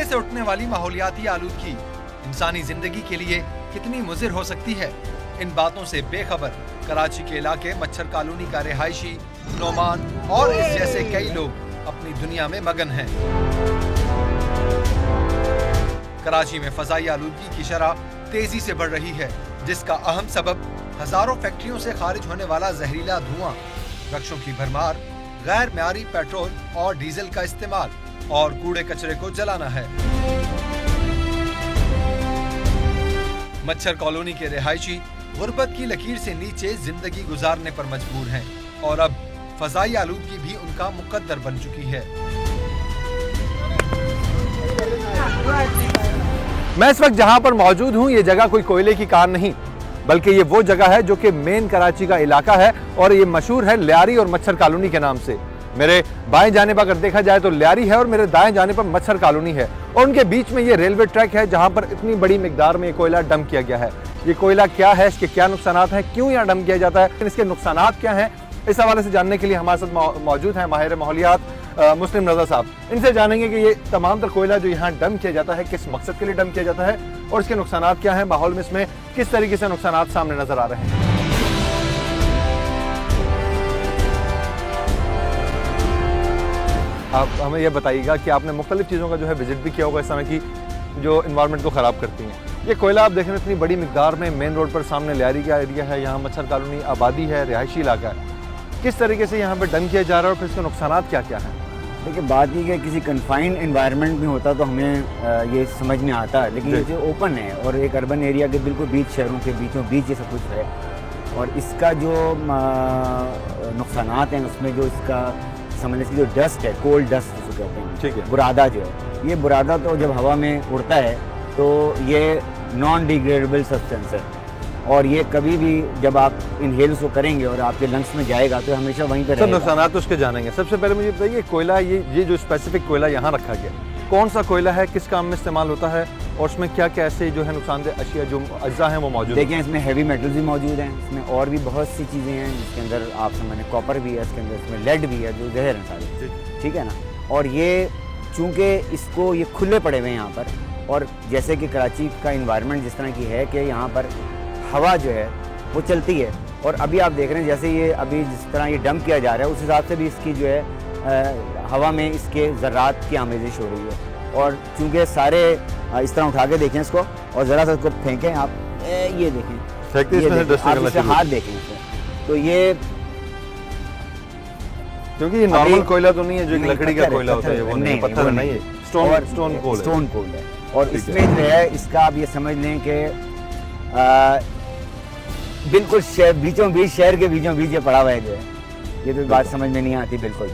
से उठने वाली माहौलियाती आलूदगी इंसानी जिंदगी के लिए कितनी मुज़िर हो सकती है, इन बातों से बेखबर कराची के इलाके मच्छर कॉलोनी का रिहायशी नोमान और इस जैसे कई लोग अपनी दुनिया में मगन हैं। कराची में फजाई आलूदगी की शरह तेजी से बढ़ रही है, जिसका अहम सबब हजारों फैक्ट्रियों से खारिज होने वाला जहरीला धुआं, वृक्षों की भरमार, गैर म्यारी पेट्रोल और डीजल का इस्तेमाल और कूड़े कचरे को जलाना है। मच्छर कॉलोनी के रिहायशी गुर्बत की लकीर से नीचे जिंदगी गुजारने पर मजबूर हैं और अब फजाई आलूदगी भी उनका मुकद्दर बन चुकी है। मैं इस वक्त जहां पर मौजूद हूं, ये जगह कोई कोयले की कार नहीं, बल्कि ये वो जगह है जो कि मेन कराची का इलाका है और ये मशहूर है लियारी और मच्छर कॉलोनी के नाम से। मेरे बाएं जाने पर अगर देखा जाए तो लियारी है और मेरे दाएं जाने पर मच्छर कॉलोनी है और उनके बीच में ये रेलवे ट्रैक है जहां पर इतनी बड़ी मिकदार में कोयला डंप किया गया है। ये कोयला क्या है, इसके क्या नुकसानात हैं, क्यों यहाँ डंप किया जाता है, इसके नुकसानात क्या हैं, इस हवाले से जानने के लिए हमारे साथ मौजूद हैं माहिर माहौलियात मुस्लिम रजा साहब। इनसे जानेंगे कि ये तमाम तर कोयला जो यहाँ डंप किया जाता है किस मकसद के लिए डंप किया जाता है और इसके नुकसानात क्या हैं, माहौल में इसमें किस तरीके से नुकसानात सामने नजर आ रहे हैं। आप हमें यह बताइएगा कि आपने मुख्तलिफ चीज़ों का जो है विजिट भी किया होगा इस तरह की जो इन्वायरमेंट को ख़राब करती हैं। ये कोयला आप देखें इतनी बड़ी मिकदार में मेन रोड पर सामने लियारी का एरिया है, यहाँ मच्छर कॉलोनी आबादी है, रिहायशी इलाका है, किस तरीके से यहाँ पर डंप किया जा रहा है और फिर इसके नुकसानात क्या क्या हैं? देखिए, बात ये कि किसी कन्फाइंड इन्वायरमेंट में होता तो हमें ये समझ में आता है, लेकिन ये जो ओपन है और एक अर्बन एरिया के बिल्कुल बीच, शहरों के बीचों बीच ये सब कुछ है और इसका जो नुकसानात हैं उसमें जो इसका समझ लीजिए जो डस्ट है, कोल्ड डस्ट जिसको कहते हैं, ठीक है, बुरादा जो है, ये बुरादा तो जब हवा में उड़ता है तो ये नॉन डिग्रेडेबल सब्सटेंस है और ये कभी भी जब आप इनहेल उसको करेंगे और आपके लंग्स में जाएगा तो हमेशा वहीं पर सब नुकसानात तो उसके जानेंगे। सबसे पहले मुझे बताइए कोयला, ये जो स्पेसिफिक कोयला यहाँ रखा गया, कौन सा कोयला है, किस काम में इस्तेमाल होता है और उसमें क्या क्या ऐसे जो है नुकसानदेह अशिया जो अज्जा हैं वो मौजूद है? देखिए, इसमें हैवी मेटल्स भी मौजूद हैं, इसमें और भी बहुत सी चीज़ें हैं जिसके अंदर आप समझ कॉपर भी है, इसके अंदर इसमें लेड भी है जो जहर है सारे, ठीक है ना। और ये चूँकि इसको ये खुले पड़े हुए हैं यहाँ पर और जैसे कि कराची का इन्वायरमेंट जिस तरह की है कि यहाँ पर हवा जो है वो चलती है और अभी आप देख रहे हैं जैसे ये अभी जिस तरह ये डंप किया जा रहा है उस हिसाब से भी इसकी जो है हवा में इसके ज़र्रात की आमेजिश हो रही है और चूँकि सारे इस तरह उठा के देखें इसको और ज़रा सा इसको फेंकें आप, ये देखें, आप इससे हाथ देखें इसे, तो ये क्योंकि ये नॉर्मल कोयला तो नहीं है जो एक लकड़ी का कोयला होता है, वो नहीं, पत्थर नहीं है, स्टोन कोल है और इसमें जो है इसका आप ये समझ लें कि बिल्कुल बीचों बीच, शहर के बीचों बीच ये पड़ा हुआ है जो है, ये तो बात समझ में नहीं आती बिल्कुल।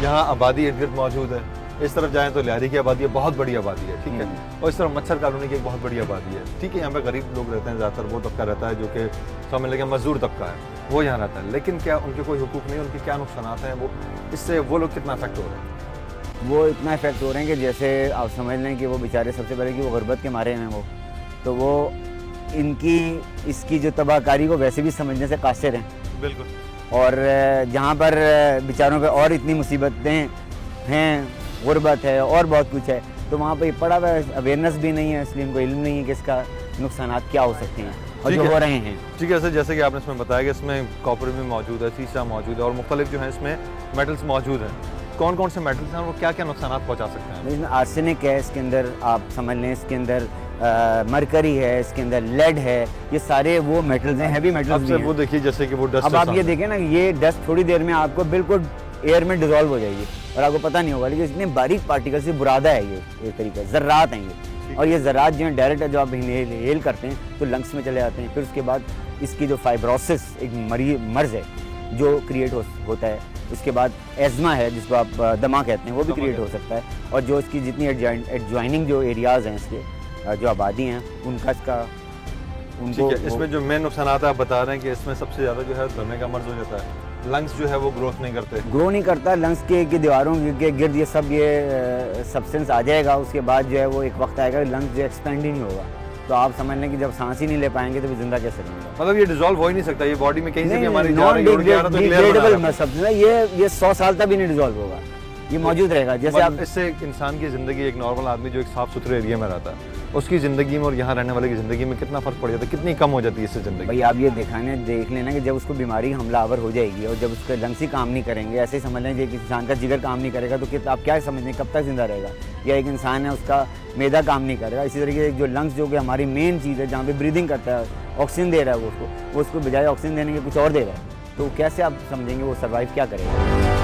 यहाँ आबादी इर्द गिर्द मौजूद है, इस तरफ जाएं तो लियारी की आबादी है, बहुत बड़ी आबादी है, ठीक है, और इस तरफ मच्छर कॉलोनी की एक बहुत बड़ी आबादी है, ठीक है। यहाँ पे गरीब लोग रहते हैं, ज़्यादातर वो तबका रहता है जो कि समझ लेंगे मजदूर तबका है, वो यहाँ रहता है, लेकिन क्या उनके कोई हुकूक नहीं, उनके क्या नुकसानात हैं, वो इससे वो लोग कितना इफेक्ट हो रहे हैं? वो इतना इफेक्ट हो रहे हैं कि जैसे आप समझ लें कि वो बेचारे सबसे पहले कि वो गुर्बत के मारे हैं वो, तो वो इनकी इसकी जो तबाहकारी को वैसे भी समझने से कासिर हैं बिल्कुल, और जहाँ पर बेचारों पे और इतनी मुसीबतें हैं, गुर्बत है और बहुत कुछ है, तो वहाँ पर पड़ा हुआ अवेयरनेस भी नहीं है, इसलिए उनको इल्म नहीं है कि इसका नुकसानात क्या हो सकते हैं और जो हो रहे हैं। ठीक है सर, जैसे कि आपने इसमें बताया कि इसमें कॉपर भी मौजूद है, शीशा मौजूद है और मुख्तलिफ जो है इसमें मेटल्स मौजूद हैं, कौन कौन से मेटल्स हैं और वो क्या क्या नुकसानात पहुँचा सकते हैं? इसमें आर्सेनिक है, इसके अंदर आप समझ लें, इसके अंदर मरकरी है, इसके अंदर लेड है, ये सारे वो मेटल्स हैं, हैवी मेटल्स भी हैं। वो देखिए जैसे कि वो डस्ट, अब आप ये देखें ना, ये डस्ट थोड़ी देर में आपको बिल्कुल एयर में डिजोल्व हो जाएगी और आपको पता नहीं होगा, लेकिन इतने बारीक पार्टिकल से बुरादा है ये एक तरीके ज़र्रात हैं ये, और ये ज़र्रात जो है डायरेक्ट जो आप इनहेल करते हैं तो लंग्स में चले जाते हैं, फिर उसके बाद इसकी जो फाइब्रोसिस एक मर्ज़ है जो क्रिएट होता है, उसके बाद एज़मा है जिसको आप दमा कहते हैं, वो भी क्रिएट हो सकता है, और जो इसकी जितनी एडजॉइनिंग जो एरियाज़ हैं इसके जो आबादी हैं उनका इसका ठीक है। इसमें जो मेन नुकसान आता है आप बता रहे हैं कि इसमें सबसे ज़्यादा जो है दमे का मर्ज हो जाता है, लंग्स जो है वो ग्रो नहीं करता, लंग्स के दीवारों के गिर्द ये सब ये सब्सटेंस आ जाएगा, उसके बाद जो है वो एक वक्त आएगा लंग्स जो एक्सपेंड ही नहीं होगा, तो आप समझ लें कि जब सांस ही नहीं ले पाएंगे तो जिंदा कैसे रहेंगे। मतलब ये डिसॉल्व हो ही नहीं सकता, ये बॉडी में कहीं से भी हमारी नॉन डिग्रेडेबल सब्सटेंस है ये 100 साल तक भी नहीं डिसॉल्व होगा, ये मौजूद रहेगा। जैसे आप इससे इंसान की ज़िंदगी, एक नॉर्मल आदमी जो एक साफ सुथरे एरिया में रहता है उसकी ज़िंदगी में और यहाँ रहने वाले की ज़िंदगी में कितना फ़र्क पड़ जाता है, कितनी कम हो जाती है इससे ज़िंदगी। भाई आप ये देख लेना कि जब उसको बीमारी हमलावर हो जाएगी और जब उसके लंग्स ही काम नहीं करेंगे, ऐसे ही समझ लें कि इंसान का जिगर काम नहीं करेगा तो आप क्या समझें कब तक जिंदा रहेगा। या एक इंसान है उसका मैदा काम नहीं करेगा, इसी तरीके से जो लंग्स जो कि हमारी मेन चीज़ है जहाँ पे ब्रीदिंग करता है, ऑक्सीजन दे रहा है वो उसको बजाय ऑक्सीजन देने के कुछ और दे रहा है, तो कैसे आप समझेंगे वो सर्वाइव क्या करेगा।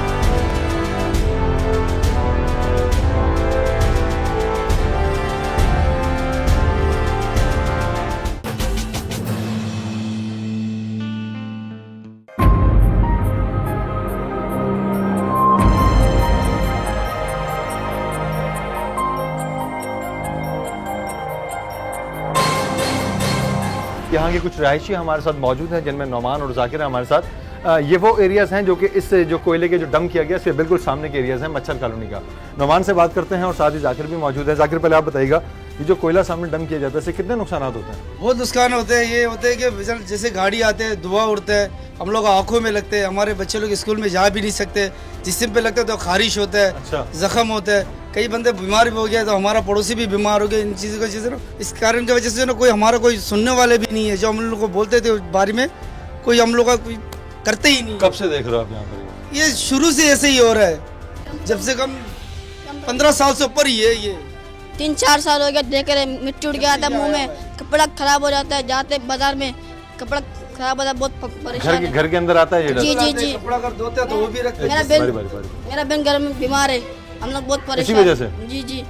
यहाँ के कुछ रहायशी हमारे साथ मौजूद हैं जिनमें नौमान और जाकिर हैं हमारे साथ। ये वो एरियाज़ हैं जो कि इस जो कोयले के जो डंप किया गया इसके बिल्कुल सामने के एरियाज़ हैं मच्छर कॉलोनी का। नौमान से बात करते हैं और साथ ही जाकिर भी मौजूद है। जाकिर पहले आप बताइएगा ये जो कोयला सामने डंप किया जाता है इससे कितने नुकसान होते हैं? बहुत नुकसान होते हैं। ये होते हैं कि जैसे गाड़ी आते हैं, धुआं उड़ता है, हम लोग आंखों में लगते हैं, हमारे बच्चे लोग स्कूल में जा भी नहीं सकते, जिस्म पे लगता है तो खारिश होता है। अच्छा। जख्म होता है, कई बंदे बीमार भी हो गया, तो हमारा पड़ोसी भी बीमार हो गया इन चीज़ों की वजह से। इस कारण की वजह से ना हमारा कोई सुनने वाले भी नहीं है, जो हम लोग को बोलते थे बारे में कोई हम लोग का कोई करते ही नहीं। कब से देख रहे हो आप यहाँ पर? ये शुरू से ऐसे ही हो रहा है, जब से कम 15 साल से ऊपर ही है। ये 3-4 साल हो गया, देख रहे मिट्टी उड़ गया था मुंह में, कपड़ा खराब हो जाता है, जाते बाजार में कपड़ा खराब होता है, बहुत परेशान है। घर के अंदर आता है ये? जी जी जी। कपड़ा अगर धोते हैं तो वो भी रखते हैं। मेरा बहन घर में बीमार है, हम लोग बहुत परेशान। इसी वजह से? जी जी।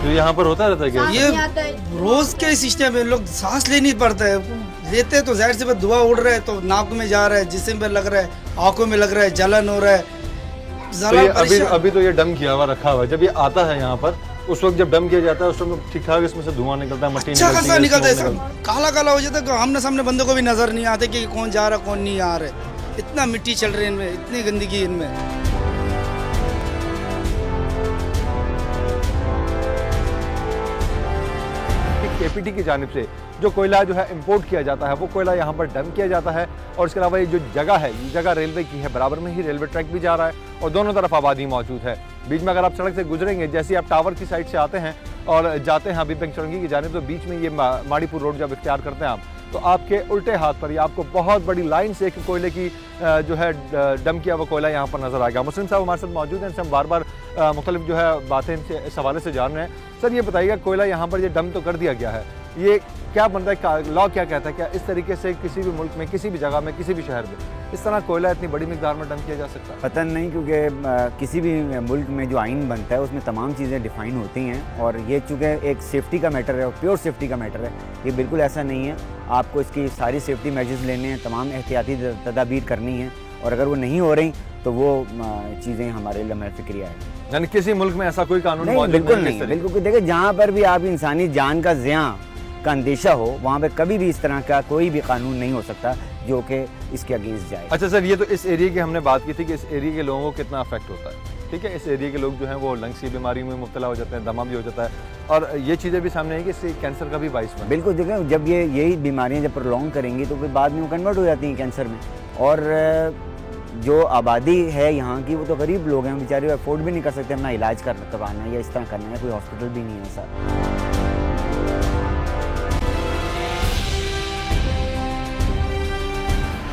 तो यहाँ पर होता रहता है क्या? ये रोज के सिस्टम में लोग सांस ले नहीं पड़ता है, लेते तो जाहिर से बात धुआं उड़ रहा है तो नाक में जा रहा है, जिस्म पे लग रहा है, आंखों में लग रहा है, जलन हो रहा है। तो ये अभी तो ये डम किया हुआ रखा हुआ है, जब ये आता है यहाँ पर उस वक्त जब डम किया जाता है उस वक्त ठीक ठाक इसमें से धुआं निकलता है, मट्टी अच्छा निकलता है, काला काला हो जाता है, हमने सामने बंदे को भी नजर नहीं आते कि कौन जा रहा कौन नहीं आ रहा। इतना मिट्टी चल रही है इनमें, इतनी गंदगी इनमें। केपीटी की जानिब से जो कोयला जो है इंपोर्ट किया जाता है वो कोयला यहाँ पर डंप किया जाता है और इसके अलावा ये जो जगह है ये जगह रेलवे की है, बराबर में ही रेलवे ट्रैक भी जा रहा है और दोनों तरफ आबादी मौजूद है। बीच में अगर आप सड़क से गुजरेंगे, जैसे आप टावर की साइड से आते हैं और जाते हैं हबीब बैंक चौरंगी की जानिब, तो बीच में ये माड़ीपुर रोड जब इख्तियार करते हैं आप तो आपके उल्टे हाथ पर या आपको बहुत बड़ी लाइन से एक कोयले की जो है डंप किया वो कोयला यहाँ पर नजर आएगा। मुस्लिम साहब हमारे साथ मौजूद हैं, इनसे हम बार बार मुख्तलिफ जो है बातें इस हवाले से जान रहे हैं। सर ये बताइएगा कोयला यहाँ पर ये डंप तो कर दिया गया है, ये क्या बनता है, लॉ क्या कहता है, क्या इस तरीके से किसी भी मुल्क में, किसी भी जगह में, किसी भी शहर में इस तरह कोयला इतनी बड़ी मिकदार में डंप किया जा सकता है? पता नहीं, क्योंकि किसी भी मुल्क में जो आइन बनता है उसमें तमाम चीज़ें डिफ़ाइन होती हैं और ये चूँकि एक सेफ्टी का मैटर है और प्योर सेफ्टी का मैटर है, ये बिल्कुल ऐसा नहीं है। आपको इसकी सारी सेफ्टी मेजर्स लेने हैं, तमाम एहतियाती तदाबीर करनी है और अगर वो नहीं हो रही तो वो चीज़ें हमारे लिए फ़िक्रिया है। यानी किसी मुल्क में ऐसा कोई कानून मौजूद बिल्कुल नहीं, बिल्कुल। देखिए जहाँ पर भी आप इंसानी जान का ज़िया का अंदेशा हो वहाँ पे कभी भी इस तरह का कोई भी कानून नहीं हो सकता जो कि इसके अगेंस्ट जाए। अच्छा सर, ये तो इस एरिया की हमने बात की थी कि इस एरिया के लोगों को कितना अफेक्ट होता है, ठीक है। इस एरिया के लोग जो हैं वो लंग्स की बीमारी में मुब्तला हो जाते हैं, दमा भी हो जाता है और ये चीज़ें भी सामने आई कि इससे कैंसर का भी बाइस बना। बिल्कुल, देखिए जब यही बीमारियाँ जब प्रोलॉन्ग करेंगी तो फिर बाद में वो कन्वर्ट हो जाती हैं कैंसर में। और जो आबादी है यहाँ की वो तो गरीब लोग हैं, बेचारे अफोर्ड भी नहीं कर सकते अपना इलाज करवाना या इस तरह करना है, कोई हॉस्पिटल भी नहीं है ऐसा।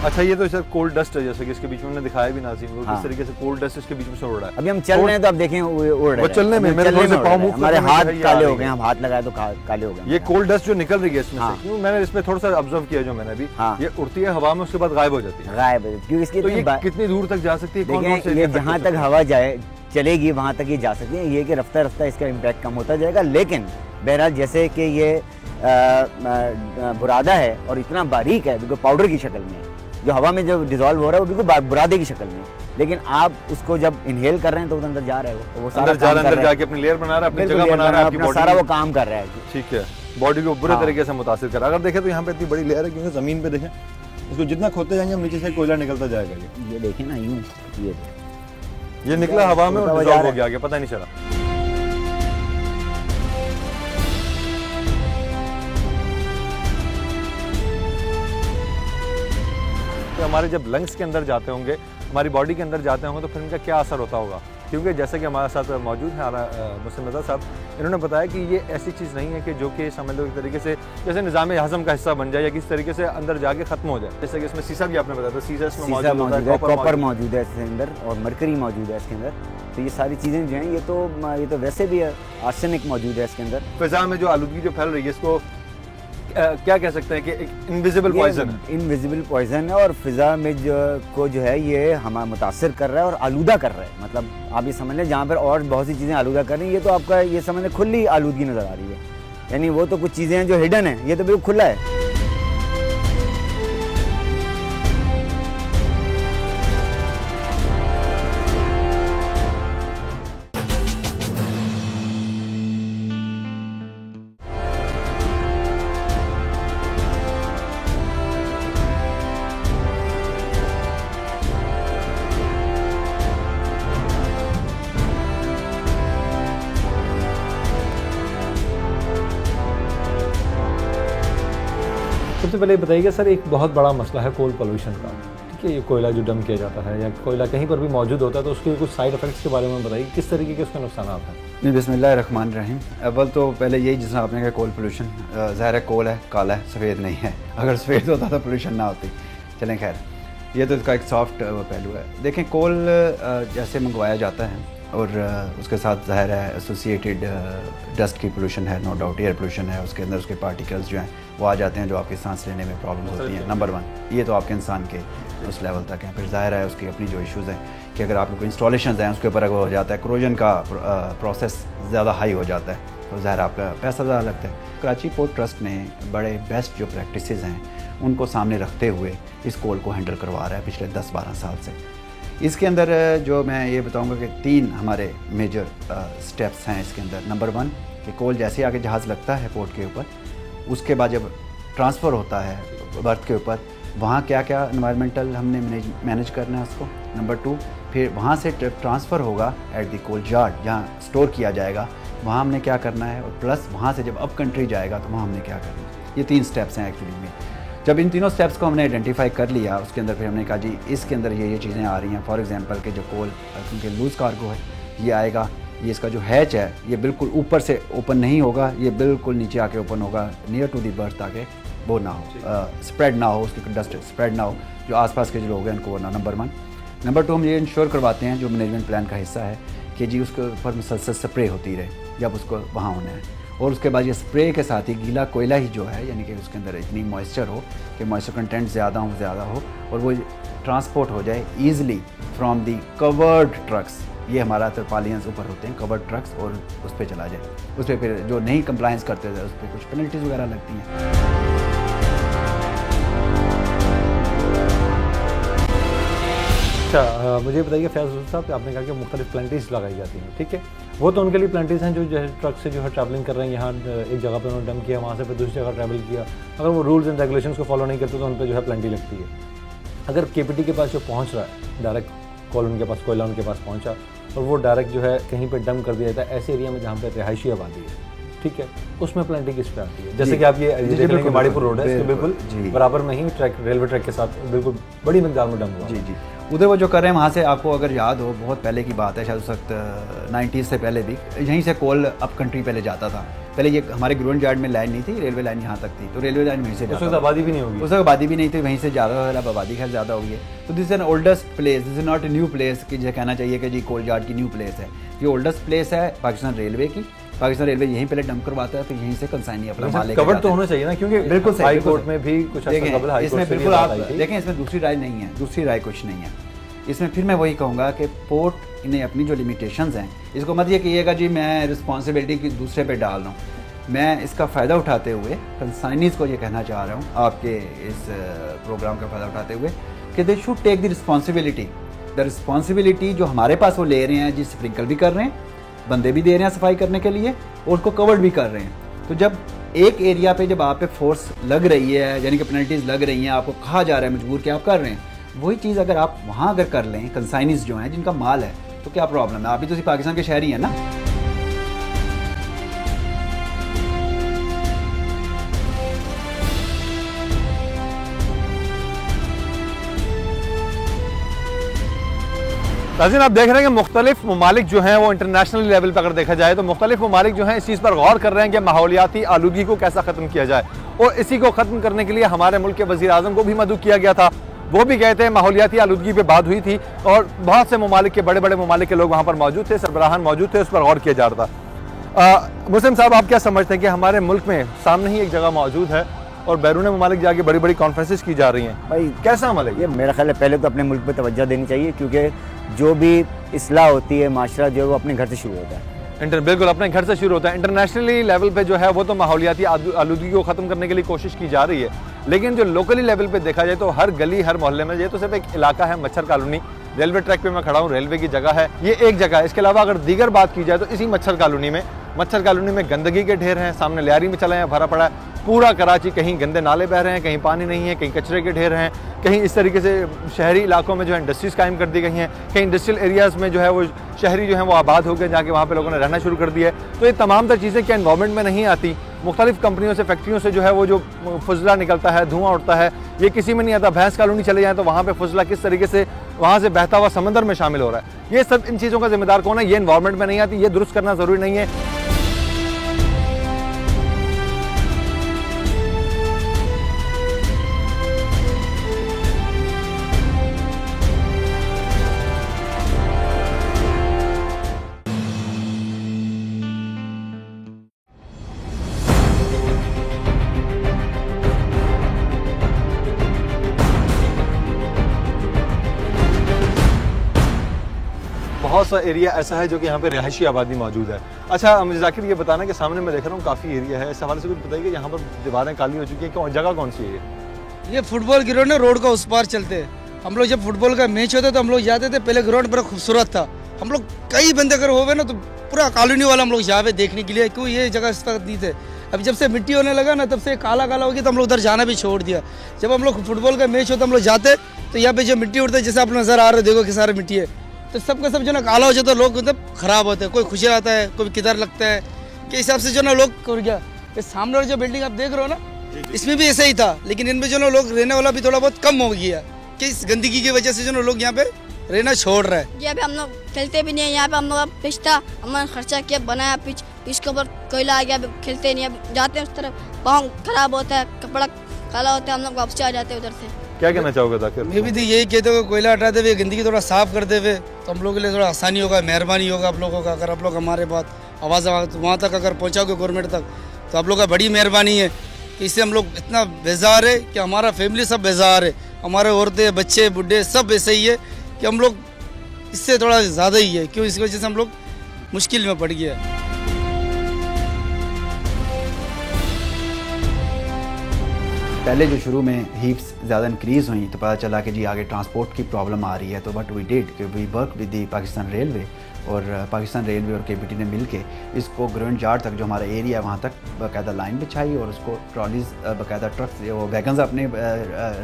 अच्छा ये तो सर कोल्ड डस्ट है, जैसे कि इसके बीच में हमने दिखाया भी नाज़रीन को, किस तरीके से कोल्ड डस्ट इसके बीच में से उड़ रहा है। अभी हम चल रहे हैं तो आप देखें उड़ रहा है, वो चलने में मेरे थोड़े से पाँव मुँह हमारे हाथ काले हो गए, हम हाथ लगाए तो काले हो गए। ये कोल्ड डस्ट जो निकल रही है इसमें से, क्यों मैंने इसमें थोड़ा सा ऑब्जर्व किया जो मैंने अभी, ये उड़ती है हवा में उसके बाद गायब हो जाती है। गायब, क्योंकि इसकी तो ये कितनी दूर तक जा सकती है? देखिए ये जहाँ तक हवा जाए चलेगी वहाँ तक ये जा सकती है, ये कि रफ्ता रफ्ता इसका इम्पैक्ट कम होता जाएगा। लेकिन बहरहाल जैसे कि ये बुरादा है और इतना बारीक है, बिल्कुल पाउडर की शक्ल में, जो हवा में जब डिजॉल्व हो रहा है वो बिल्कुल बुरादे की शक्ल में, लेकिन आप उसको जब इनहेल कर रहे हैं तो अंदर जा रहा है, तो वो सारा अंदर जाके अपनी लेयर बना रहा है, अपनी जगह बना रहा है, अपना सारा वो काम कर रहा है। ठीक है, बॉडी को बुरे तरीके से मुतासिर कर रहा है। अगर देखें तो यहाँ पे इतनी बड़ी लेयर है, क्योंकि जमीन पे देखें इसको जितना खोदते जाएंगे हम नीचे से कोयला निकलता जाएगा। ये देखें ना यूं, ये ये निकला हवा में और उड़ता हुआ जा डिसॉल्व रहा हो है। गया आगे, पता नहीं चला। तो हमारे जब लंग्स के अंदर जाते होंगे, हमारी बॉडी के अंदर जाते होंगे, तो फिर इनका क्या असर होता होगा? क्योंकि जैसे कि हमारे साथ मौजूद है मुस्लिम रज़ा साहब, इन्होंने बताया कि ये ऐसी चीज़ नहीं है कि जो कि समझ लो एक तरीके से जैसे निज़ाम हज़म का हिस्सा बन जाए या किसी तरीके से अंदर जाके ख़त्म हो जाए। जैसे कि इसमें सीसा भी आपने बताया था, सीसा इसमें शीशा मौजूद मौजूद है, कॉपर मौजूद मौजूद है इसके अंदर और मरकरी मौजूद है इसके अंदर। तो ये सारी चीज़ें जो हैं ये तो वैसे भी है, आर्सेनिक मौजूद है इसके अंदर। फ़िज़ा में जो आलूदगी जो फैल रही है, इसको क्या कह सकते हैं कि एक इनविजिबल पॉइजन है। इनविजिबल पॉइजन है और फिज़ा में जो है ये हमें मुतासर कर रहा है और आलूदा कर रहा है। मतलब आप ये समझ लें, जहाँ पर और बहुत सी चीज़ें आलूदा कर रही हैं, ये तो आपका ये समझ लें खुली आलूदगी नज़र आ रही है। यानी वो तो कुछ चीज़ें हैं जो हिडन है, ये तो बिल्कुल खुला है। सबसे पहले बताइएगा सर, एक बहुत बड़ा मसला है कोल पोल्यूशन का, ठीक है? ये कोयला जो डंप किया जाता है या कोयला कहीं पर भी मौजूद होता है, तो उसके कुछ साइड इफेक्ट्स के बारे में बताइए, किस तरीके के उसके नुकसान हैं? जी, बिस्मिल्लाहिर्रहमानिर्रहीम। अव्वल तो पहले यही जिसमें आपने कहा कोल पोल्यूशन, ज़ाहिर है कोल है, काला है, सफ़ेद नहीं है। अगर सफ़ेद होता तो पोल्यूशन ना होती। चलें खैर, ये तो इसका एक सॉफ्ट पहलू है। देखें, कोल जैसे मंगवाया जाता है और उसके साथ ज़ाहिर है एसोसिएटेड डस्ट की पोल्यूशन है, नो डाउट एयर पोल्यूशन है, उसके अंदर उसके पार्टिकल्स जो हैं वो आ जाते हैं जो आपकी सांस लेने में प्रॉब्लम होती हैं। नंबर 1 ये तो आपके इंसान के उस लेवल तक हैं। फिर ज़ाहिर है उसकी अपनी जो इश्यूज़ हैं कि अगर आपके कोई इंस्टॉलेशन हैं उसके ऊपर अगर हो जाता है, क्रोजन का प्रोसेस ज़्यादा हाई हो जाता है, तो ज़ाहिर आपका पैसा ज़्यादा लगता है। कराची पोर्ट ट्रस्ट ने बड़े बेस्ट जो प्रैक्टिसेस हैं उनको सामने रखते हुए इस कोल को हैंडल करवा रहा है पिछले 10-12 साल से। इसके अंदर जो मैं ये बताऊंगा कि 3 हमारे मेजर स्टेप्स हैं इसके अंदर। नंबर 1 कि कोल जैसे आके जहाज़ लगता है पोर्ट के ऊपर, उसके बाद जब ट्रांसफ़र होता है बर्थ के ऊपर, वहाँ क्या क्या एनवायरमेंटल हमने मैनेज करना है उसको। नंबर 2 फिर वहाँ से ट्रांसफ़र होगा एट दी कोल यार्ड जहाँ स्टोर किया जाएगा, वहाँ हमने क्या करना है, और प्लस वहाँ से जब अप कंट्री जाएगा तो वहाँ हमने क्या करना है। ये 3 स्टेप्स हैं एक्चुअली में। जब इन तीनों स्टेप्स को हमने आइडेंटिफाई कर लिया, उसके अंदर फिर हमने कहा जी इसके अंदर ये चीज़ें आ रही हैं। फॉर एग्जांपल के जो कोल क्योंकि लूज़ कार्गो है, ये आएगा, ये इसका जो हैच है ये बिल्कुल ऊपर से ओपन नहीं होगा, ये बिल्कुल नीचे आके ओपन होगा नियर टू दी बर्थ, ताकि वो ना हो स्प्रेड ना हो, उसकी डस्ट स्प्रेड ना हो, जो आसपास के जो लोग हैं उनको वो ना। नंबर 1। नंबर 2 हम ये इंश्योर करवाते हैं, जो मैनेजमेंट प्लान का हिस्सा है, कि जी उसके ऊपर मुसलसल स्प्रे होती रहे जब उसको वहाँ होना है, और उसके बाद ये स्प्रे के साथ ही गीला कोयला ही जो है, यानी कि उसके अंदर इतनी मॉइस्चर हो कि मॉइस्चर कंटेंट ज़्यादा हो और वो ट्रांसपोर्ट हो जाए easily from the covered trucks. ये हमारा तरपालियंस ऊपर होते हैं कवर्ड ट्रक्स, और उस पर चला जाए। उस पर फिर जो नहीं कंप्लायंस करते थे उस पर कुछ पेनल्टीज़ वगैरह लगती हैं। अच्छा, मुझे बताइए फैज़ साहब, आपने कहा कि मुख्तलिफ प्लांटेज लगाई जाती हैं, ठीक है? वो तो उनके लिए प्लांटेज हैं जो है ट्रक से जो है ट्रैवलिंग कर रहे हैं, यहाँ एक जगह पर उन्होंने डंप किया, वहाँ से फिर दूसरी जगह ट्रैवल किया। अगर वो रूल्स एंड रेगुलेशंस को फॉलो नहीं करते तो उन पर जो है प्लांटी लगती है। अगर केपीटी के पास जो पहुँच रहा है डायरेक्ट कोल उनके पास, कोयला उनके पास पहुँचा और वो डायरेक्ट जो है कहीं पर डंप कर दिया जाता है ऐसे एरिया में जहाँ पर रिहायशी आबादी है, ठीक है, उसमें प्लांटिंग किस पे आती है? जैसे कि आप ये देख रहे हैं माड़ीपुर रोड है, इसके बिल्कुल बराबर में ही ट्रैक, रेलवे ट्रैक के साथ बिल्कुल बड़ी मिकदार में डंप हुआ। जी। उधर वो जो कर रहे हैं वहाँ से, आपको अगर याद हो बहुत पहले की बात है, शायद उस वक्त 90s से पहले भी यहीं से कोल अप कंट्री पहले जाता था। पहले ये हमारे ग्रोन यार्ड में लाइन नहीं थी, रेलवे लाइन यहाँ तक थी, तो रेलवे लाइन वहीं से उस वक्त आबादी भी नहीं होगी, उस वक्त आबादी भी नहीं थी, वहीं से ज़्यादा अब आबादी खैर ज़्यादा हुई है। तो this is an oldest place, this is not a new place कि जो कहना चाहिए कि जी कोल यार्ड की न्यू प्लेस है। ये ओल्डेस्ट प्लेस है पाकिस्तान रेलवे की। पाकिस्तान रेलवे यहीं पहले डंप करवाता है, तो यहीं से कंसाइनी अपना माल लेकर कवर तो होना चाहिए ना, क्योंकि बिल्कुल हाई कोर्ट में भी कुछ इसमें बिल्कुल आप देखें, इसमें दूसरी राय नहीं है, दूसरी राय कुछ नहीं है इसमें। फिर मैं वही कहूँगा कि पोर्ट ने अपनी जो लिमिटेशंस हैं, इसको मत ये कहिएगा जी मैं रिस्पॉन्सिबिलिटी की दूसरे पे डाल रहा हूँ। मैं इसका फ़ायदा उठाते हुए कंसाइनीज़ को ये कहना चाह रहा हूँ, आपके इस प्रोग्राम का फ़ायदा उठाते हुए, कि they should take the responsibility जो हमारे पास वो ले रहे हैं जी, स्प्रिंकल भी कर रहे हैं, बंदे भी दे रहे हैं सफाई करने के लिए, और उसको कवर्ड भी कर रहे हैं। तो जब एक एरिया पे जब आप पे फोर्स लग रही है, यानी कि पेनल्टीज़ लग रही हैं, आपको कहा जा रहा है मजबूर कि आप कर रहे हैं, वही चीज़ अगर आप वहाँ अगर कर लें, कंसाइनीज़ जो हैं जिनका माल है, तो क्या प्रॉब्लम है? आप भी तो पाकिस्तान के शहरी हैं ना। नाज़रीन, आप देख रहे हैं कि मुख्तलिफ ममालिक जो हैं वो इंटरनेशनल लेवल पर अगर देखा जाए तो मुख्तलिफ ममालिक जो हैं इस चीज़ पर गौर कर रहे हैं कि माहौलियाती आलूगी को कैसा ख़त्म किया जाए, और इसी को ख़त्म करने के लिए हमारे मुल्क के वज़ीर आज़म को भी मदऊ किया गया था। वो भी गए थे, माहौलियाती आलूगी पे बात हुई थी और बहुत से ममालिक के बड़े बड़े ममालिक के लोग वहाँ पर मौजूद थे, सरबराहान मौजूद थे, उस पर गौर किया जा रहा था। मुस्लिम साहब, आप क्या समझते हैं कि हमारे मुल्क में सामने ही एक जगह मौजूद है और बैरून ममालिक जाके बड़ी बड़ी कॉन्फ्रेंसेस की जा रही हैं, भाई कैसा अमल है ये? मेरा ख्याल है पहले तो अपने मुल्क पे तवज्जो देनी चाहिए, क्योंकि जो भी इस्लाह होती है, माशरा जो है वो अपने घर से शुरू होता है। बिल्कुल अपने घर से शुरू होता है। इंटरनेशनली लेवल पे जो है वो तो माहौलियाती आलूगी को ख़त्म करने के लिए कोशिश की जा रही है, लेकिन जो लोकली लेवल पे देखा जाए तो हर गली हर मोहल्ले में, ये तो सिर्फ एक इलाका है मच्छर कॉलोनी, रेलवे ट्रैक पे मैं खड़ा हूँ, रेलवे की जगह है, ये एक जगह है। इसके अलावा अगर दीगर बात की जाए तो इसी मच्छर कॉलोनी में गंदगी के ढेर हैं, सामने लियारी में चला है भरा पड़ा है पूरा कराची, कहीं गंदे नाले बह रहे हैं, कहीं पानी नहीं है, कहीं कचरे के ढेर हैं, कहीं इस तरीके से शहरी इलाकों में जो है इंडस्ट्रीज़ कायम कर दी गई हैं, कहीं इंडस्ट्रियल एरियाज़ में जो है वो शहरी जो है वो आबाद हो गए, जाके वहाँ पे लोगों ने रहना शुरू कर दिया है। तो ये तमाम तर चीज़ें क्या इन्वायरमेंट में नहीं आती? मुख्तलिफ कंपनियों से, फैक्ट्रियों से जो है वो जो फजला निकलता है, धुआं उठता है, ये किसी में नहीं आता। भैंस कॉलोनी चले जाएँ तो वहाँ पर फजला किस तरीके से वहाँ से बहता हुआ समंदर में शामिल हो रहा है, ये सब इन चीज़ों का जिम्मेदार कौन है? ये इन्वायरमेंट में नहीं आती, ये दुरुस्त करना ज़रूरी नहीं है। बहुत सा एरिया ऐसा है जो कि यहाँ पे रिहायशी आबादी मौजूद है। अच्छा मुझे जाकिर ये बताना कि सामने मैं देख रहा हूँ काफ़ी एरिया है, इस हवाले से कुछ बताइए कि यहाँ पर दीवारें काली हो चुकी हैं, कौन जगह कौन सी है ये? फुटबॉल ग्राउंड है, रोड का उस पार चलते हैं हम लोग। जब फुटबॉल का मैच होता तो हम लोग जाते थे, पहले ग्राउंड बड़ा खूबसूरत था, हम लोग कई बंदे अगर हो गए ना तो पूरा कॉलोनी वाला हम लोग जावे देखने के लिए, क्यों ये जगह इस तक नहीं थे। अब जब से मिट्टी होने लगा ना तब से काला काला हो गया, तो हम लोग उधर जाना भी छोड़ दिया। जब हम लोग फुटबॉल का मैच होता हम लोग जाते तो यहाँ पे जो मिट्टी उड़ता है, जैसे आप नजर आ रहे हो, देखो कि सारी मिट्टी है, तो सबका सब जो ना काला हो जाता है, लोग मतलब खराब होते हैं, कोई खुशी आता है, कोई किधर लगता है कि हिसाब से जो ना लोग कर गया। ये सामने वाली जो बिल्डिंग आप देख रहे हो ना, इसमें भी ऐसा ही था, लेकिन इनमें जो ना लोग रहने वाला भी थोड़ा बहुत कम हो गया कि इस गंदगी की वजह से जो ना लोग यहाँ पे रहना छोड़ रहा है। यहाँ पे हम लोग खेलते भी नहीं है, यहाँ पे हम लोग पिच था, हमने खर्चा किया, बनाया पिच के ऊपर कोयला आ गया, खेलते नहीं, अब जाते हैं उस तरफ पाँव खराब होता है, कपड़ा काला होता है, हम लोग वापस आ जाते हैं उधर से। क्या कहना चाहोगे जाकिर? मैं भी यही कहते हुए कोयला हटाते हुए गंदगी थोड़ा साफ करते हुए तो हम लोगों के लिए थोड़ा आसानी होगा, मेहरबानी होगा आप लोगों का। अगर आप लोग हमारे बात आवाज़ वहाँ तक अगर पहुँचाओगे गवर्नमेंट तक तो आप लोग का बड़ी मेहरबानी है कि इससे हम लोग इतना बेजार है कि हमारा फैमिली सब बेजार है, हमारे औरतें बच्चे बूढ़े सब ऐसे ही है कि हम लोग इससे थोड़ा ज़्यादा ही है, क्यों इस वजह से हम लोग मुश्किल में पड़ गया है। पहले जो शुरू में हीप्स ज़्यादा इंक्रीज़ हुई तो पता चला कि जी आगे ट्रांसपोर्ट की प्रॉब्लम आ रही है, तो व्हाट वी डिड कि we work with the Pakistan railway, और पाकिस्तान रेलवे और केपीटी ने मिलके इसको ग्राउंड यार्ड तक जो हमारा एरिया वहाँ तक बाकायदा लाइन बिछाई और उसको ट्रॉलीज़ बाकायदा ट्रक्स वो वैगन्स अपने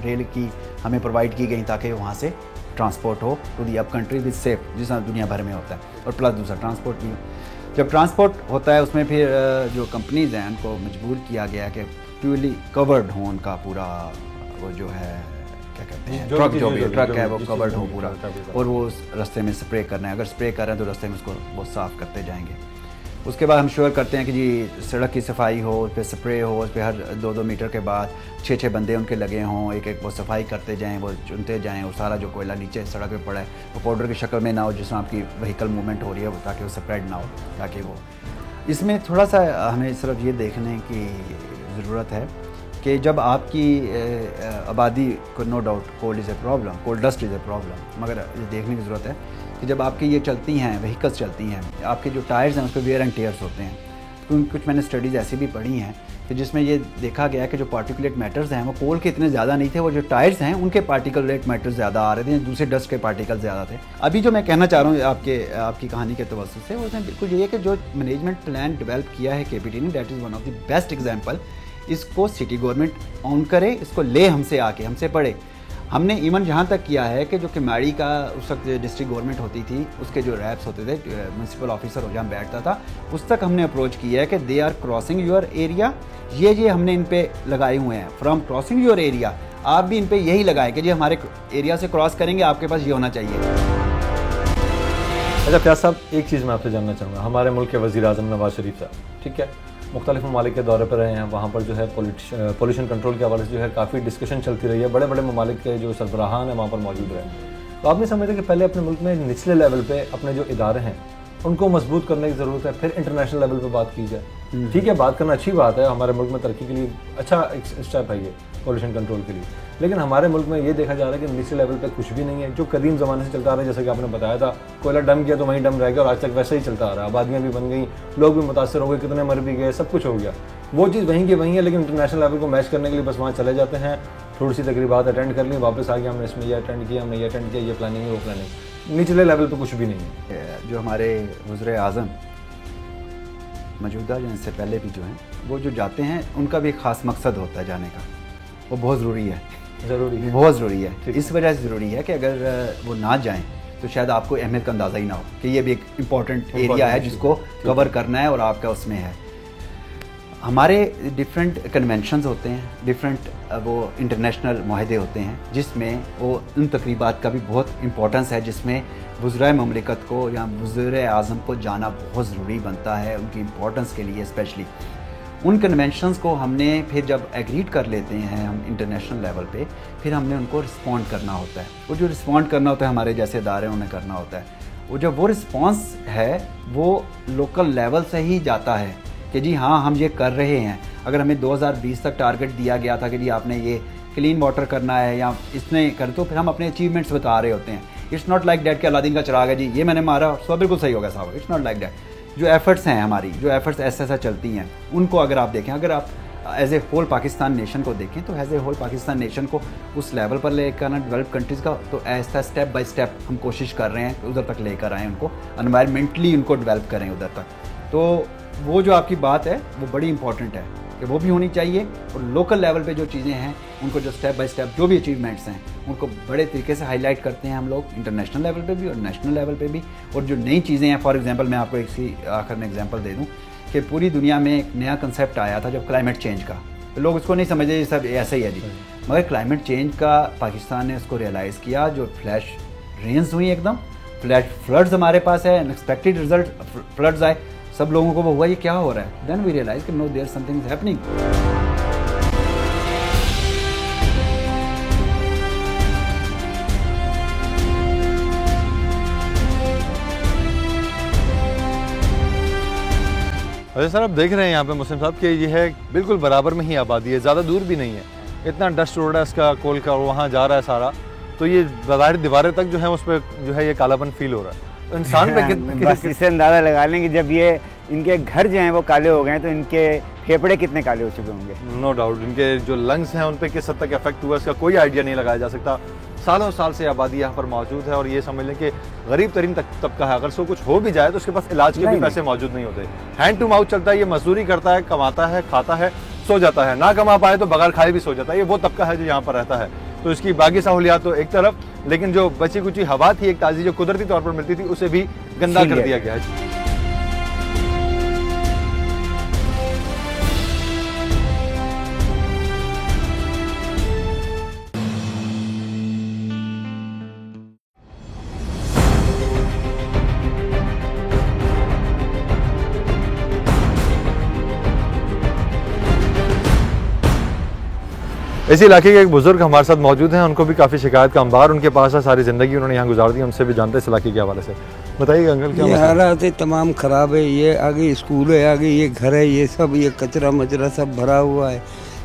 रेल की हमें प्रोवाइड की गई ताकि वहाँ से ट्रांसपोर्ट हो to the up country with safe, जिस तरह दुनिया भर में होता है, और प्लस दूसरा ट्रांसपोर्ट भी। जब ट्रांसपोर्ट होता है उसमें फिर जो कंपनीज़ हैं उनको मजबूर किया गया कि प्योरली कवर्ड हो उनका पूरा वो जो है क्या कहते हैं ट्रक, जो भी ट्रक है वो कवर्ड हो पूरा, और वो उस रास्ते में स्प्रे करना है। अगर स्प्रे कर रहे हैं तो रास्ते में उसको वो साफ़ करते जाएंगे। उसके बाद हम श्योर करते हैं कि जी सड़क की सफाई हो, उस पर स्प्रे हो, उस पर हर 2-2 मीटर के बाद 6-6 बंदे उनके लगे हों, एक वो सफाई करते जाएँ, वो चुनते जाएँ, और सारा जो कोयला नीचे सड़क पे पड़ा है वो पाउडर की शक्ल में ना हो जिसमें आपकी व्हीकल मूवमेंट हो रही है, ताकि वो स्प्रेड ना हो, ताकि वो इसमें थोड़ा सा हमें सिर्फ ये देखने की ज़रूरत है कि जब आपकी आबादी को no doubt cold is a problem, cold dust is a problem, मगर ये देखने की ज़रूरत है कि जब आपकी ये चलती हैं व्हीकल्स चलती हैं, आपके जो टायर्स हैं उस पर वेयर एंड टेयर्स होते हैं। तो कुछ मैंने स्टडीज़ ऐसी भी पढ़ी हैं कि जिसमें ये देखा गया कि जो पार्टिकुलेट मैटर्स हैं वो कोल के इतने ज़्यादा नहीं थे, वो जो टायर्स हैं उनके पार्टिकुलेट मैटर्स ज़्यादा आ रहे थे, दूसरे डस्ट के पार्टिकल ज़्यादा थे। अभी जो मैं कहना चाह रहा हूँ आपकी कहानी के तवज्जुह से, उसमें बिल्कुल ये है कि जो मैनेजमेंट प्लान डेवलप किया है केपीटी ने, that is one of the best example. इसको सिटी गवर्नमेंट ऑन करे, इसको ले हमसे आके हमसे पढ़े। हमने इवन जहाँ तक किया है कि जो किमाड़ी का उस वक्त डिस्ट्रिक्ट गवर्नमेंट होती थी, उसके जो रैप्स होते थे, म्यूनसिपल ऑफिसर जहाँ बैठता था, उस तक हमने अप्रोच किया है कि they are crossing your area, ये हमने इन पे लगाए हुए हैं, फ्रॉम क्रॉसिंग योर एरिया, आप भी इन पे यही लगाएं कि जी हमारे एरिया से क्रॉस करेंगे, आपके पास ये होना चाहिए। अच्छा फयाज साहब, एक चीज़ मैं आपसे जानना चाहूँगा, हमारे मुल्क के वज़ीर आज़म नवाज शरीफ साहब, ठीक है, मुख्तलिफ ममालिक के दौरे पर रहे हैं, वहाँ पर जो है पोल्यूशन कंट्रोल के हवाले से जो है काफ़ी डिस्कशन चलती रही है, बड़े बड़े ममालिक के जो सरबराहान हैं वहाँ पर मौजूद रहे। तो आप नहीं समझते कि पहले अपने मुल्क में निचले लेवल पे अपने जो इदारे हैं उनको मजबूत करने की ज़रूरत है, फिर इंटरनेशनल लेवल पे बात की जाए। ठीक है, बात करना अच्छी बात है, हमारे मुल्क में तरक्की के लिए अच्छा एक स्टेप है ये पोल्यूशन कंट्रोल के लिए, लेकिन हमारे मुल्क में ये देखा जा रहा है कि निचले लेवल पे कुछ भी नहीं है। जो कदीम ज़माने से चलता आ रहा है, जैसे कि आपने बताया था, कोयला डम किया तो वहीं डम रह गया और आज तक वैसे ही चलता आ रहा है। आबादियाँ भी बन गई, लोग भी मुतासर हो गए, कितने मर भी गए, सब कुछ हो गया। वो चीज़ वहीं की वहीं है, लेकिन इंटरनेशनल लेवल को मैच करने के लिए बस वहाँ चले जाते हैं, थोड़ी सी तकरीबात अटेंड कर ली, वापस आ गया, हमने इसमें ये अटेंड किया, हमने ये अटेंड किया, ये प्लानिंग है, वो प्लानिंग। निचले लेवल पे कुछ भी नहीं है। जो हमारे वज़ीर आज़म मौजूदा जिनसे पहले भी जो हैं, वो जो जाते हैं उनका भी एक ख़ास मकसद होता है जाने का, वो बहुत ज़रूरी है, बहुत ज़रूरी है। इस वजह से ज़रूरी है कि अगर वो ना जाएं तो शायद आपको अहमियत का अंदाज़ा ही ना हो कि ये भी एक इम्पॉर्टेंट एरिया है जिसको कवर करना है और आपका उसमें है। हमारे डिफरेंट कन्वेंशंस होते हैं, डिफरेंट वो इंटरनेशनल माहदे होते हैं जिसमें वो उन तकरीबात का भी बहुत इम्पोर्टेंस है, जिसमें वज़ीर ममलिकत को या वज़ीर आज़म को जाना बहुत ज़रूरी बनता है उनकी इम्पोर्टेंस के लिए। स्पेशली उन कन्वेंशंस को हमने फिर जब एग्रीड कर लेते हैं हम इंटरनेशनल लेवल पे, फिर हमने उनको रिस्पॉन्ड करना होता है। वो जो रिस्पॉन्ड करना होता है हमारे जैसे इदारे उन्हें करना होता है, वो जब वो रिस्पॉन्स है वो लोकल लेवल से ही जाता है कि जी हाँ हम ये कर रहे हैं। अगर हमें 2020 तक टारगेट दिया गया था कि जी आपने ये क्लीन वाटर करना है या इसने कर, तो फिर हम अपने अचीवमेंट्स बता रहे होते हैं। इट्स नॉट लाइक डैट कि अलादीन का चिराग है जी ये मैंने मारा और सब बिल्कुल सही हो गया साहब, इट्स नॉट लाइक डैट। जो एफर्ट्स हैं हमारी, जो एफर्ट्स ऐसा चलती हैं, उनको अगर आप देखें, अगर आप as a whole Pakistan nation को देखें तो as a whole Pakistan nation को उस लेवल पर लेकर आना डेवलप कंट्रीज़ का, तो ऐसा स्टेप बाय स्टेप हम कोशिश कर रहे हैं उधर तक लेकर आएँ, उनको एनवायरमेंटली उनको डेवलप करें उधर तक। तो वो जो आपकी बात है वो बड़ी इंपॉर्टेंट है कि वो भी होनी चाहिए, और लोकल लेवल पे जो चीज़ें हैं उनको जो स्टेप बाय स्टेप जो भी अचीवमेंट्स हैं उनको बड़े तरीके से हाईलाइट करते हैं हम लोग, इंटरनेशनल लेवल पे भी और नेशनल लेवल पे भी। और जो नई चीज़ें हैं, फॉर एग्जांपल मैं आपको एक आखिर में एग्जांपल दे दूं कि पूरी दुनिया में एक नया कंसेप्ट आया था जब क्लाइमेट चेंज का, तो लोग उसको नहीं समझे ये सब ऐसे ही है जी, मगर क्लाइमेट चेंज का पाकिस्तान ने उसको रियलाइज़ किया। जो फ्लैश रेन्स हुई, एकदम फ्लैश फ्लड्स हमारे पास है, अनएक्सपेक्टेड रिजल्ट फ्लड्स आए, सब लोगों को वो हुआ ये क्या हो रहा है, देन वी रियलाइज कि no there something is happening. अरे सर, आप देख रहे हैं यहाँ पे मुस्लिम साहब कि ये है बिल्कुल बराबर में ही आबादी है, ज़्यादा दूर भी नहीं है, इतना डस्ट उड़ रहा है इसका कोल का, और वहाँ जा रहा है सारा, तो ये बाहरी दीवारें तक जो है उस पर जो है ये कालापन फील हो रहा है। तो इंसान पे बस इससे अंदाज़ा लगा लें कि जब ये इनके घर जो हैं वो काले हो गए तो इनके फेफड़े कितने काले हो चुके होंगे। नो डाउट इनके जो लंग्स हैं उन पे किस हद तक इफेक्ट हुआ इसका कोई आइडिया नहीं लगाया जा सकता। सालों साल से आबादी यहाँ पर मौजूद है और ये समझ लें कि गरीब तरीन तबका है, अगर सो कुछ हो भी जाए तो उसके पास इलाज के भी पैसे मौजूद नहीं होते। हैंड टू माउथ चलता है, ये मजदूरी करता है, कमाता है, खाता है, सो जाता है, ना कमा पाए तो बगैर खाए भी सो जाता है। ये वो तबका है जो यहाँ पर रहता है, तो इसकी बाकी सहूलियात तो एक तरफ, लेकिन जो बची कुची हवा थी एक ताज़ी जो कुदरती तौर पर मिलती थी उसे भी गंदा कर दिया गया है। इसी इलाके के एक बुजुर्ग हमारे साथ मौजूद हैं, उनको भी काफ़ी शिकायत का अंबार उनके पास है, सारी ज़िंदगी उन्होंने यहाँ गुजार दी, उनसे भी जानते हैं इस इलाके के हवाले से। बताइए अंकल क्या हालात तमाम ख़राब है, ये आगे स्कूल है, आगे ये घर है, ये सब ये कचरा मचरा सब भरा हुआ है।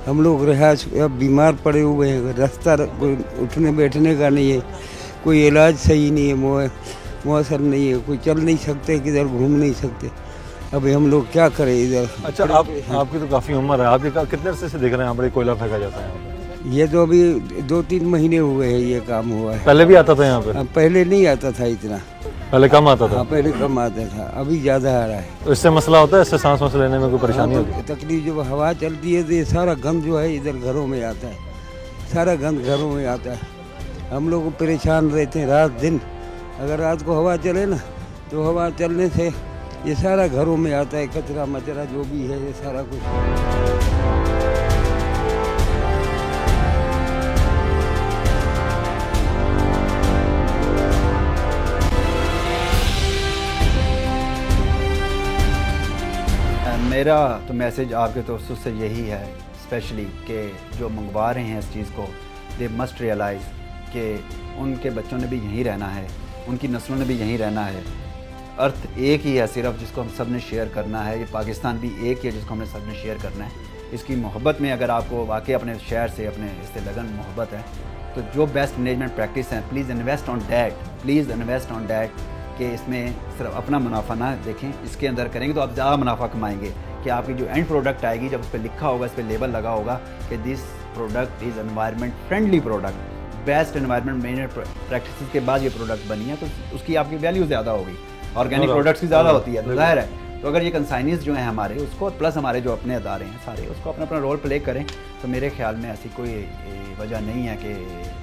हम लोग रिहायश बीमार पड़े हुए हैं, रास्ता उठने बैठने का नहीं है, कोई इलाज सही नहीं है, मौसर नहीं है, कोई चल नहीं सकते, किधर घूम नहीं सकते। अभी हम लोग क्या करें इधर। अच्छा, आपकी तो काफ़ी उम्र है, आप ये कितने अरसे से देख रहे हैं यहाँ पर कोयला फेंका जाता है? ये तो अभी 2-3 महीने हुए हैं ये काम हुआ है। पहले भी आता था यहाँ पे? पहले नहीं आता था इतना, पहले कम आता था। हाँ, पहले कम आता था, अभी ज़्यादा आ रहा है। तो इससे मसला होता है, इससे सांस वांस लेने में कोई परेशानी होती है? तकलीफ जब हवा चलती है तो ये सारा गंद जो है इधर घरों में आता है, सारा गंद घरों में आता है। हम लोग परेशान रहते हैं रात दिन। अगर रात को हवा चले ना तो हवा चलने से ये सारा घरों में आता है, कचरा मचरा जो भी है ये सारा कुछ। मेरा तो मैसेज आपके दोस्तों से यही है स्पेशली कि जो मंगवा रहे हैं इस चीज़ को, दे मस्ट रियलाइज़ कि उनके बच्चों ने भी यहीं रहना है, उनकी नस्लों ने भी यहीं रहना है। अर्थ एक ही है सिर्फ जिसको हम सब ने शेयर करना है। ये पाकिस्तान भी एक ही है जिसको हमने सब ने शेयर करना है। इसकी मोहब्बत में अगर आपको वाकई अपने शहर से, अपने इससे लगन मोहब्बत है, तो जो बेस्ट मैनेजमेंट प्रैक्टिस हैं please invest on that, please invest on that. कि इसमें सिर्फ अपना मुनाफा ना देखें, इसके अंदर करेंगे तो आप ज़्यादा मुनाफा कमाएंगे। कि आपकी जो एंड प्रोडक्ट आएगी, जब उस पर लिखा होगा, इस पर लेबल लगा होगा कि this product is environment friendly product, best environment management practice के बाद ये प्रोडक्ट बनी है, तो उसकी आपकी वैल्यू ज़्यादा होगी। ऑर्गेनिक प्रोडक्ट्स की ज़्यादा होती है, तो ज़ाहिर है। तो अगर ये कंसाइनीज जो हैं हमारे, उसको प्लस हमारे जो अपने अदारे हैं सारे, उसको अपना अपना रोल प्ले करें, तो मेरे ख्याल में ऐसी कोई वजह नहीं है कि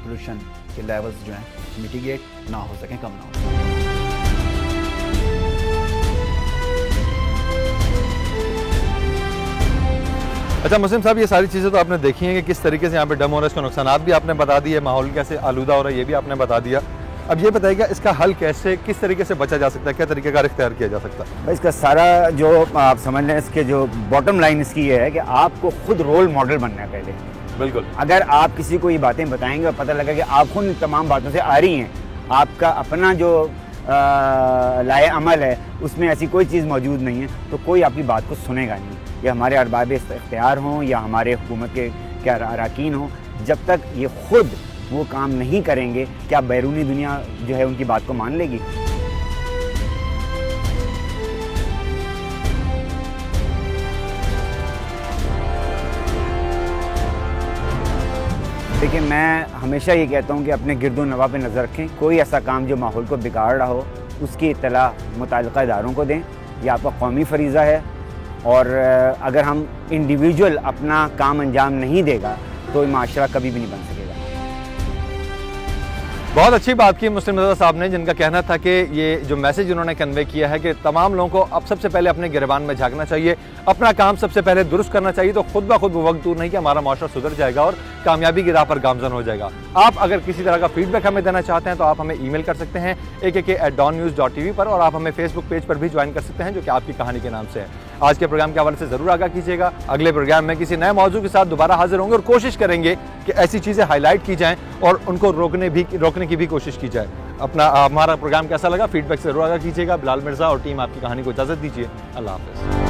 पोल्यूशन के लेवल्स जो हैं मिटिगेट ना हो सकें, कम ना हो सकें। अच्छा मुस्लिम साहब, ये सारी चीज़ें तो आपने देखी हैं कि किस तरीके से यहाँ पे डम हो रहा है, इसका नुकसानात भी आपने बता दिए, माहौल कैसे आलूदा हो रहा है ये भी आपने बता दिया। अब ये बताइएगा इसका हल कैसे, किस तरीके से बचा जा सकता है, क्या तरीके का इख्तियार किया जा सकता है? इसका सारा जो आप समझ लें, इसके जो बॉटम लाइन इसकी ये है कि आपको खुद रोल मॉडल बनना है पहले। बिल्कुल। अगर आप किसी को ये बातें बताएंगे और पता लगा कि आप खुद इन तमाम बातों से आ रही हैं, आपका अपना जो लाए अमल है उसमें ऐसी कोई चीज़ मौजूद नहीं है, तो कोई आपकी बात को सुनेगा नहीं। या हमारे अरबाब इख्तियार हों या हमारे हुकूमत के क्या अरकान हों, जब तक ये खुद वो काम नहीं करेंगे, क्या बैरूनी दुनिया जो है उनकी बात को मान लेगी? देखिए, मैं हमेशा ये कहता हूँ कि अपने गिरदो नवा पे नज़र रखें। कोई ऐसा काम जो माहौल को बिगाड़ रहा हो उसकी इत्तला मुताल्लिक़ा इदारों को दें। यह आपका कौमी फरीज़ा है, और अगर हम इंडिविजुअल अपना काम अंजाम नहीं देगा तो माशरा कभी भी नहीं बन सकेगा। बहुत अच्छी बात की मुस्लिम रज़ा साहब ने, जिनका कहना था कि ये जो मैसेज उन्होंने कन्वे किया है कि तमाम लोगों को अब सबसे पहले अपने गिरबान में झांकना चाहिए, अपना काम सबसे पहले दुरुस्त करना चाहिए, तो खुद ब खुद वो वक्त दूर नहीं कि हमारा माशरा सुधर जाएगा और कामयाबी की राह पर गामजन हो जाएगा। आप अगर किसी तरह का फीडबैक हमें देना चाहते हैं तो आप हमें ईमेल कर सकते हैं akk@dawnnews.tv पर, और आप हमें फेसबुक पेज पर भी ज्वाइन कर सकते हैं जो कि आपकी कहानी के नाम से है। आज के प्रोग्राम के हवाले से ज़रूर आगाह कीजिएगा। अगले प्रोग्राम में किसी नए मौजू के साथ दोबारा हाजिर होंगे और कोशिश करेंगे कि ऐसी चीज़ें हाईलाइट की जाएँ और उनको रोकने की भी कोशिश की जाए। हमारा प्रोग्राम कैसा लगा फीडबैक से ज़रूर आगाह कीजिएगा। बिलाल मिर्ज़ा और टीम आपकी कहानी को इजाज़त दीजिए। अल्लाह हाफ़िज़।